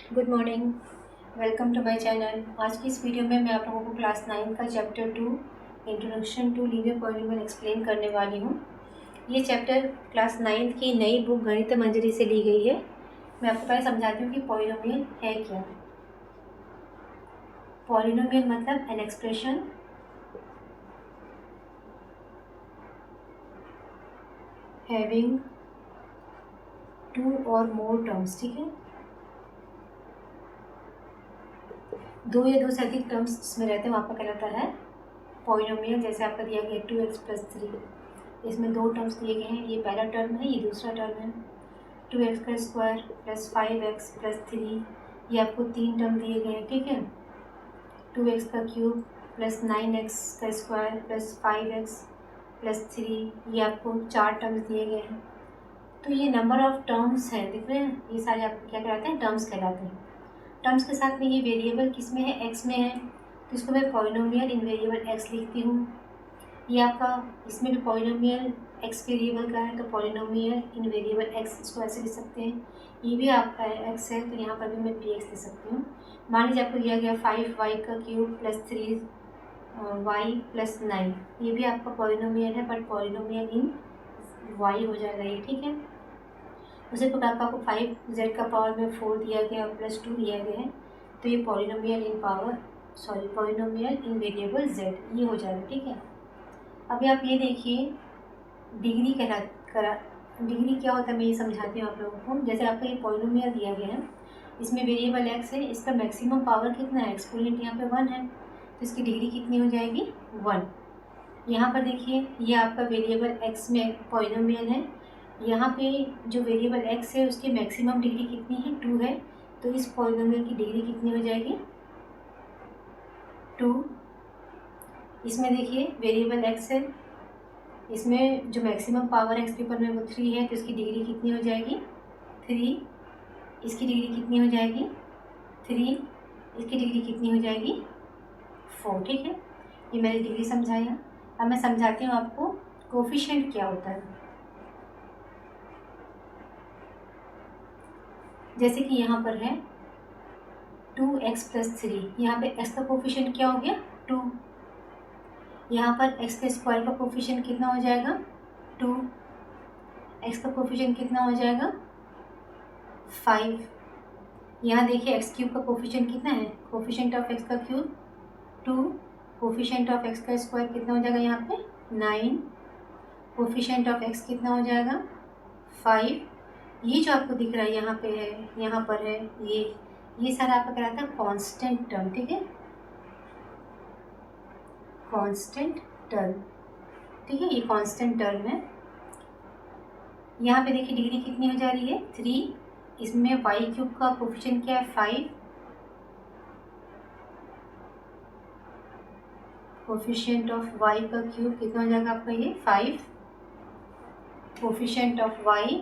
Good morning. Welcome to my channel. आज की इस वीडियो में मैं आप लोगों को क्लास 9 का chapter 2 introduction to linear polynomial explain करने वाली हूँ। ये चैप्टर क्लास 9 की नई बुक गणित मंजरी से ली गई है। मैं आपको पहले समझाती हूँ कि पॉलिनोमियल है क्या। पॉलिनोमियल मतलब एन एक्सप्रेशन हैविंग टू और मोर टर्म्स। ठीक है, दो या दो से अधिक टर्म्स जिसमें रहते हैं वहाँ पर कहलाता है पॉलिनोमियल। जैसे आपका दिया गया 2x+3, इसमें दो टर्म्स दिए गए हैं। ये पहला टर्म है, ये दूसरा टर्म है। 2x² प्लस 5x प्लस 3, ये आपको तीन टर्म दिए गए हैं। ठीक है, 2x³ plus 9x² plus 5x plus 3, ये आपको चार टर्म्स दिए गए हैं। तो ये नंबर ऑफ टर्म्स हैं, दिख रहे हैं, ये सारे आपको क्या कहलाते हैं, टर्म्स कहलाते हैं। टर्म्स के साथ में ये वेरिएबल किस में है, एक्स में है, तो इसको मैं पॉलिनोमियल इन वेरिएबल एक्स लिखती हूँ। ये आपका इसमें भी पॉलिनोमियल एक्स वेरिएबल का है, तो पॉलिनोमियल इन वेरिएबल एक्स इसको ऐसे लिख सकते हैं। ये भी आपका एक्स है, तो यहाँ पर भी मैं पी एक्स लिख सकती हूँ। मान लीजिए आपको दिया गया 5y³ प्लस 3y प्लस 9, ये भी आपका पॉलिनोमियल है, बट पॉलिनोमियल इन y हो जाएगा ये। ठीक है, उसी प्रकार का आपको 5z का पावर में 4 दिया गया और प्लस 2 दिया गया है, तो ये पॉलिनोमियल इन वेरिएबल z ये हो जाएगा। ठीक है, अभी आप ये देखिए डिग्री डिग्री क्या होता है, मैं ये समझाती हूँ आप लोगों को। जैसे आपका ये पॉलिनोमियल दिया गया है, इसमें वेरिएबल x है, इसका मैक्सिमम पावर कितना है, एक्सपोनेंट यहाँ पे 1 है, तो इसकी डिग्री कितनी हो जाएगी, 1। यहाँ पर देखिए ये आपका वेरिएबल x में पॉलिनोमियल है, यहाँ पे जो वेरिएबल x है उसकी मैक्सिमम डिग्री कितनी है, 2 है, तो इस पॉलिनोमियल की डिग्री कितनी हो जाएगी, 2। इसमें देखिए वेरिएबल x है, इसमें जो मैक्सिमम पावर x के ऊपर में वो 3 है, तो इसकी डिग्री कितनी हो जाएगी, 3। इसकी डिग्री कितनी हो जाएगी, 3। इसकी डिग्री कितनी हो जाएगी, 4। ठीक है, ये मैंने डिग्री समझाया। अब मैं समझाती हूँ आपको कोफिशिएंट क्या होता है। जैसे कि यहाँ पर है 2x प्लस 3, यहाँ पे x का कोफिशिएंट क्या हो गया, 2। यहाँ पर x के स्क्वायर का कोफिशिएंट कितना हो जाएगा, 2। x का कोफिशिएंट कितना हो जाएगा, 5। यहाँ देखिए x³ का कोफिशिएंट कितना है, कोफिशिएंट ऑफ x का क्यूब 2, कोफिशिएंट ऑफ x का स्क्वायर कितना हो जाएगा यहाँ पे 9, कोफिशिएंट ऑफ x कितना हो जाएगा 5। ये जो आपको दिख रहा है यहाँ पे है, यहाँ पर है, ये सारा आपका कहलाता है कांस्टेंट टर्म। ठीक है, कांस्टेंट टर्म। ठीक है, ये कांस्टेंट टर्म है। यहाँ पे देखिए डिग्री कितनी हो जा रही है, 3। इसमें y³ का कोफिशिएंट क्या है, 5। कोफिशिएंट ऑफ y का क्यूब कितना हो जाएगा आपका, ये 5। कोफिशिएंट ऑफ y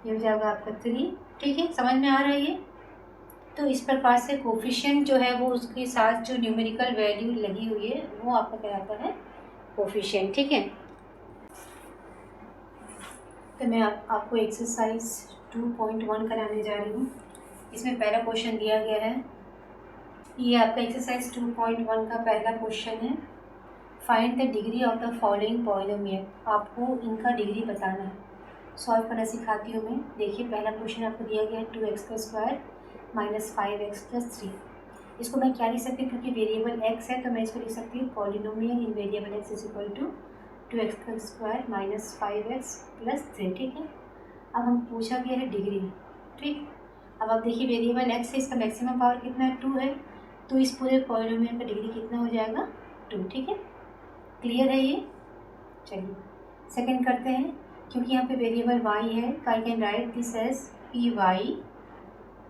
ये हो जाएगा आपका 3। ठीक है, समझ में आ रहा है ये। तो इस प्रकार से कोफिशिएंट जो है वो उसके साथ जो न्यूमेरिकल वैल्यू लगी हुई है वो आपका कहलाता है कोफिशिएंट। ठीक है, तो मैं आपको एक्सरसाइज 2.1 कराने जा रही हूँ। इसमें पहला क्वेश्चन दिया गया है, ये आपका एक्सरसाइज 2.1 का पहला क्वेश्चन है। Find the degree of the following polynomial. आपको इनका डिग्री बताना है। सॉल्व करना सिखाती हूँ मैं। देखिए पहला क्वेश्चन आपको दिया गया है 2x² माइनस 5x प्लस 3। इसको मैं क्या लिख सकती हूँ, क्योंकि वेरिएबल x है तो मैं इसको लिख सकती हूँ polynomial in variable x is equal to 2x² minus 5x plus 3। ठीक है, अब हम पूछा गया है डिग्री। ठीक, अब आप देखिए वेरिएबल x है, इसका मैक्सिमम पावर कितना है, 2 है, तो इस पूरे पॉलिनोमियल का डिग्री कितना हो जाएगा, 2। ठीक है, क्लियर है ये। चलिए सेकंड करते हैं। क्योंकि यहाँ पे वेरिएबल y है तो I can write this as P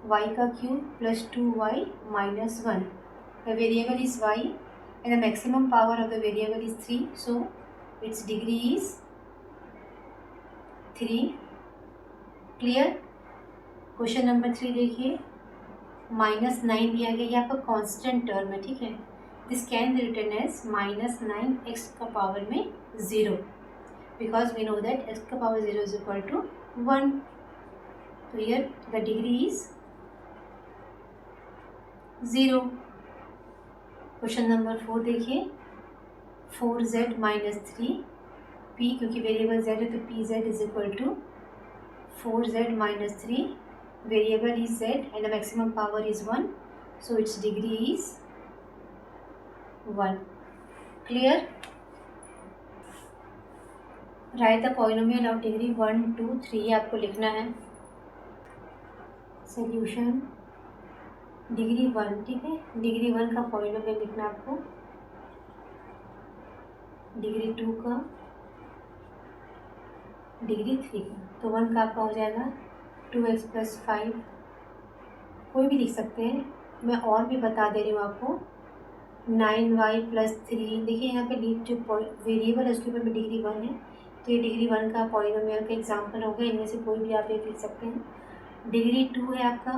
y का cube plus 2y minus 1। The variable is y and the maximum power of the variable is 3, so its degree is 3। Clear. Question number 3 देखिए, -9 दिया गया, ये आपका constant term है। ठीक है, this can be written as -9x का power में 0, because we know that x का पावर 0 इज इक्वल टू 1। तो here the degree is 0। Question number 4 देखिए, 4z माइनस 3 p, क्योंकि वेरिएबल z है तो P Z is equal to 4z minus 3, variable is z and the maximum power is 1, so its degree is 1। Clear? Write the polynomial of degree 1, 2, 3 आपको लिखना है। Solution degree 1, ठीक है, degree 1 का polynomial लिखना आपको, डिग्री 2 का, डिग्री 3 का। तो 1 का आपका हो जाएगा 2x प्लस 5, कोई भी लिख सकते हैं, मैं और भी बता दे रही हूँ आपको। 9y प्लस 3, देखिए यहाँ पे जो वेरिएबल है उसके ऊपर में डिग्री 1 है, तो ये डिग्री 1 का पॉलिनोमियल का एग्जाम्पल हो गया। इनमें से कोई भी आप एक लिख सकते हैं। डिग्री 2 है आपका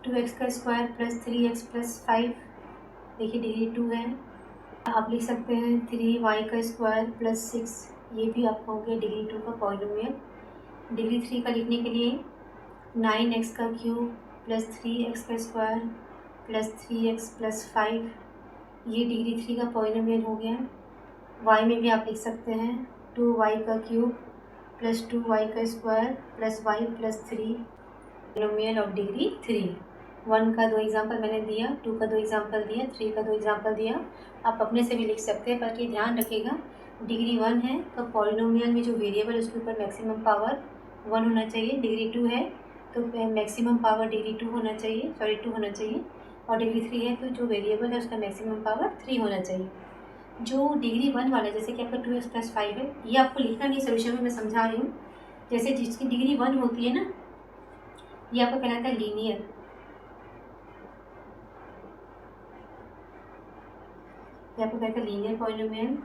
2x का स्क्वायर प्लस 3x प्लस 5, देखिए डिग्री 2 है। आप लिख सकते हैं 3y का स्क्वायर प्लस 6, ये भी आपका हो गया डिग्री 2 का पॉलिनोमियल। डिग्री 3 का लिखने के लिए 9x का क्यूब प्लस 3x का स्क्वायर प्लस 3x प्लस 5, ये डिग्री 3 का पॉलिनोमियल हो गया। y में भी आप लिख सकते हैं 2y का क्यूब प्लस 2y का square plus y plus 3, polynomial of degree 3। 1 का 2 एग्जाम्पल मैंने दिया, 2 का 2 एग्जाम्पल दिया, 3 का 2 एग्जाम्पल दिया। आप अपने से भी लिख सकते हैं, बाकी ध्यान रखिएगा डिग्री 1 है तो पॉलिनोमियल में जो वेरिएबल है उसके ऊपर मैक्सिमम पावर 1 होना चाहिए। डिग्री 2 है तो मैक्सिमम पावर डिग्री 2 होना चाहिए, 2 होना चाहिए। और डिग्री 3 है तो जो वेरिएबल है उसका मैक्सिमम पावर 3 होना चाहिए। जो डिग्री 1 वाला जैसे कि आपका 2x प्लस 5 है, ये आपको लिखना नहीं, सोल्यूशन में मैं समझा रही हूँ। जैसे जिसकी डिग्री 1 होती है ना, ये आपका कहलाता है लीनियर। ये आपको कहता है लीनियर पॉलिनोमियल।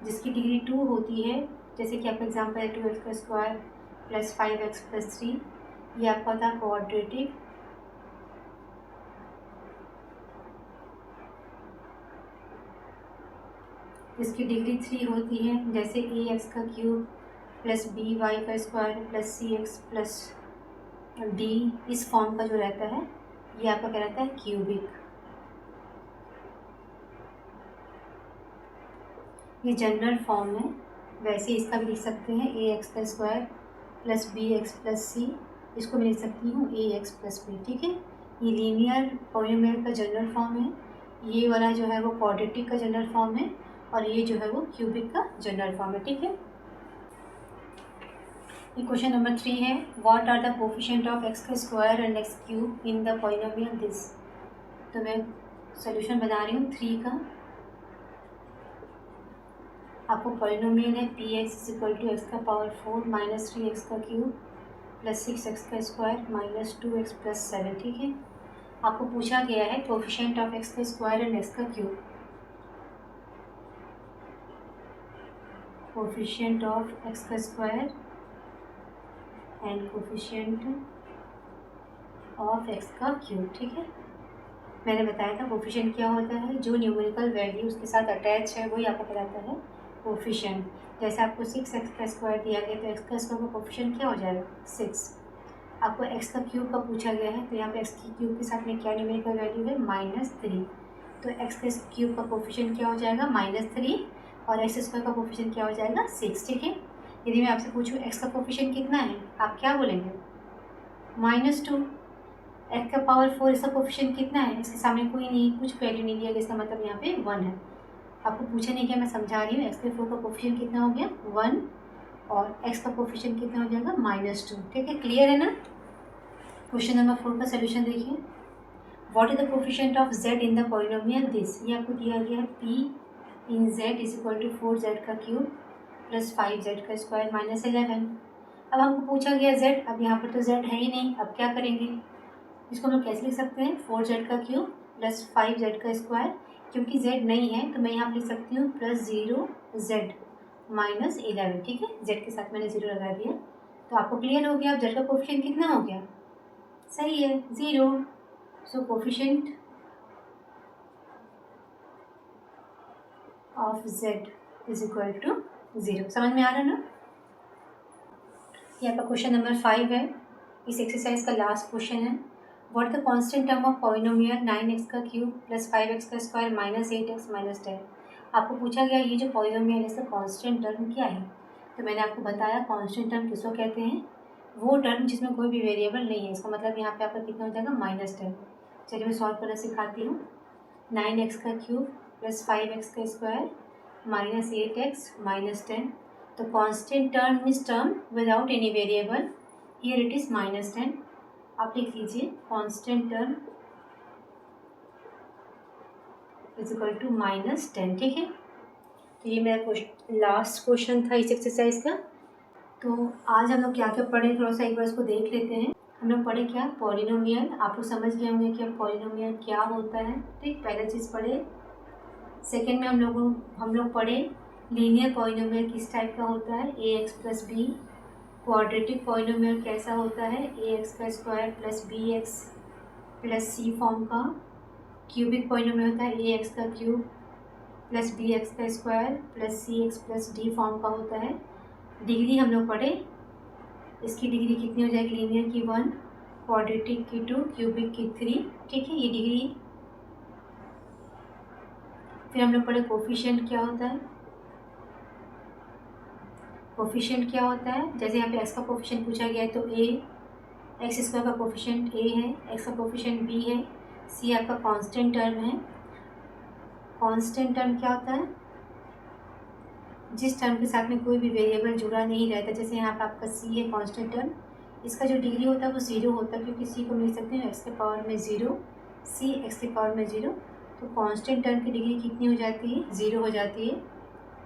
जिसकी डिग्री 2 होती है, जैसे कि आपका एग्जाम्पल है 2x का स्क्वायर प्लस 5x प्लस 3, ये आपका होता है क्वाड्रेटिक। जिसकी डिग्री 3 होती है, जैसे ax का क्यूब प्लस by का square plus cx plus d, इस फॉर्म का जो रहता है ये आपका क्या रहता है क्यूबिक। ये जनरल फॉर्म है, वैसे इसका भी लिख सकते हैं ax का square plus bx plus c, इसको मैं लिख सकती हूँ ax प्लस b, ठीक है। ये लीनियर पॉलिनोमियल का जनरल फॉर्म है, ये वाला जो है वो क्वाड्रेटिक का जनरल फॉर्म है, और ये जो है वो क्यूबिक का जनरल फॉर्म है, ठीक है। ये क्वेश्चन नंबर 3 है, what are the coefficient of x का square and x cube in the polynomial this. तो मैं सोल्यूशन बना रही हूँ 3 का। आपको पॉलिनोमियल है P X equal to X का पावर 4 माइनस 3x का क्यूब प्लस 6x का स्क्वायर माइनस 2x प्लस 7, ठीक है। आपको पूछा गया है कोफिशिएंट ऑफ x का स्क्वायर एंड x का क्यूब। कोफिशिएंट ऑफ x का square and coefficient of x का क्यूब, ठीक है। मैंने बताया था कोफिशिएंट क्या होता है, जो न्यूमेरिकल वैल्यू उसके साथ अटैच है वही आपको कहलाता है कोफिशिएंट। जैसे आपको 6x का स्क्वायर दिया गया तो x का स्क्वायर का कोफिशिएंट क्या हो जाएगा 6। आपको x का क्यूब का पूछा गया है तो यहाँ पे x की क्यूब के साथ में क्या न्यूमेरिकल वैल्यू है -3, तो x का क्यूब का कोफिशिएंट क्या हो जाएगा -3 और x स्क्वायर का कोफिशिएंट क्या हो जाएगा 6, ठीक है। यदि मैं आपसे पूछूँ x का कोफिशिएंट कितना है, आप क्या बोलेंगे -2। x का पावर 4 इसका कोफिशिएंट कितना है, इसके सामने कोई नहीं, कुछ वैल्यू नहीं दिया गया, इसका मतलब यहाँ पे 1 है। आपको पूछा नहीं क्या, मैं समझा रही हूँ। x के 4 का कोफिशिएंट कितना हो गया 1 और x का कोफिशिएंट कितना हो जाएगा -2, ठीक है। क्लियर है ना। क्वेश्चन नंबर 4 का सोल्यूशन देखिए, what is the coefficient of z in the polynomial this. ये आपको दिया गया है p in z is equal to 4z का क्यूब प्लस 5z का स्क्वायर माइनस 11। अब हमको पूछा गया z, अब यहाँ पर तो z है ही नहीं, अब क्या करेंगे, इसको हम लोग कैसे लिख सकते हैं 4z का क्यूब प्लस 5z का स्क्वायर। क्योंकि z नहीं है तो मैं यहाँ पर लिख सकती हूँ प्लस 0z माइनस 11, ठीक है। z के साथ मैंने 0 लगा दिया, तो आपको क्लियर हो गया। अब z का कोफिशिएंट कितना हो गया, सही है 0। So coefficient of z is equal to 0। समझ में आ रहा है ना। ये आपका क्वेश्चन नंबर 5 है, इस एक्सरसाइज का लास्ट क्वेश्चन है, what the constant term of polynomial 9x का क्यूब प्लस 5x का स्क्वायर माइनस 8x माइनस 10। आपको पूछा गया ये जो पॉलिनोमियल है इसका कांस्टेंट टर्म क्या है। तो मैंने आपको बताया कांस्टेंट टर्म किसको कहते हैं, वो टर्म जिसमें कोई भी वेरिएबल नहीं है। इसका मतलब यहाँ पे आपका कितना हो जाएगा, -10। चलिए मैं सॉल्व करना सिखाती हूँ। 9x का क्यूब प्लस 5x का स्क्वायर माइनस 8x माइनस 10। तो constant term means term without any variable, here it is -10। आप लिख लीजिए constant term is equal to -10। ठीक है, तो ये मेरा लास्ट क्वेश्चन था इस एक्सरसाइज का। तो आज हम लोग क्या क्या पढ़े, थोड़ा सा एक बार इसको देख लेते हैं। हम लोग पढ़े क्या, पॉलिनोमियल। आप लोग समझ गए होंगे कि अब पॉलिनोमियल क्या होता है। ठीक, पहला चीज़ पढ़े। सेकेंड में हम लोग पढ़े लीनियर पॉलिनोमियल किस टाइप का होता है, ax plus B. Quadratic polynomial कैसा होता है, ax का square plus bx plus c form का। क्यूबिक पॉलिनोमियल होता है ax का क्यूब प्लस bx का square plus cx plus d form का होता है। डिग्री हम लोग पढ़े, इसकी डिग्री कितनी हो जाएगी, लीनियर की 1, क्वाड्रेटिक की 2, क्यूबिक की 3। ठीक है, ये डिग्री। फिर हम लोग पढ़े कोफिशिएंट क्या होता है। कोफिशिएंट क्या होता है, जैसे यहाँ पे x का कोफिशिएंट पूछा गया है तो a, एक्स स्क्वायर का कोफिशिएंट a है, x का कोफिशिएंट b है, c आपका कांस्टेंट टर्म है। कांस्टेंट टर्म क्या होता है, जिस टर्म के साथ में कोई भी वेरिएबल जुड़ा नहीं रहता। जैसे यहाँ पे आपका c है कांस्टेंट टर्म, इसका जो डिग्री होता है वो 0 होता है, क्योंकि c को लिख सकते हैं x के पावर में 0, c x के पावर में 0। तो कांस्टेंट टर्म की डिग्री कितनी हो जाती है, 0 हो जाती है।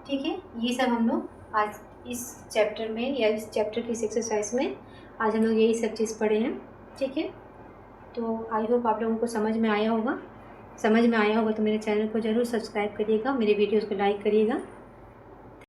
ठीक है, ये सब हम लोग आज इस चैप्टर में या इस चैप्टर की इस एक्सरसाइज में आज हम लोग यही सब चीज़ पढ़े हैं। ठीक है, तो आई होप आप लोगों को समझ में आया होगा। समझ में आया होगा तो मेरे चैनल को ज़रूर सब्सक्राइब करिएगा, मेरे वीडियोज़ को लाइक करिएगा।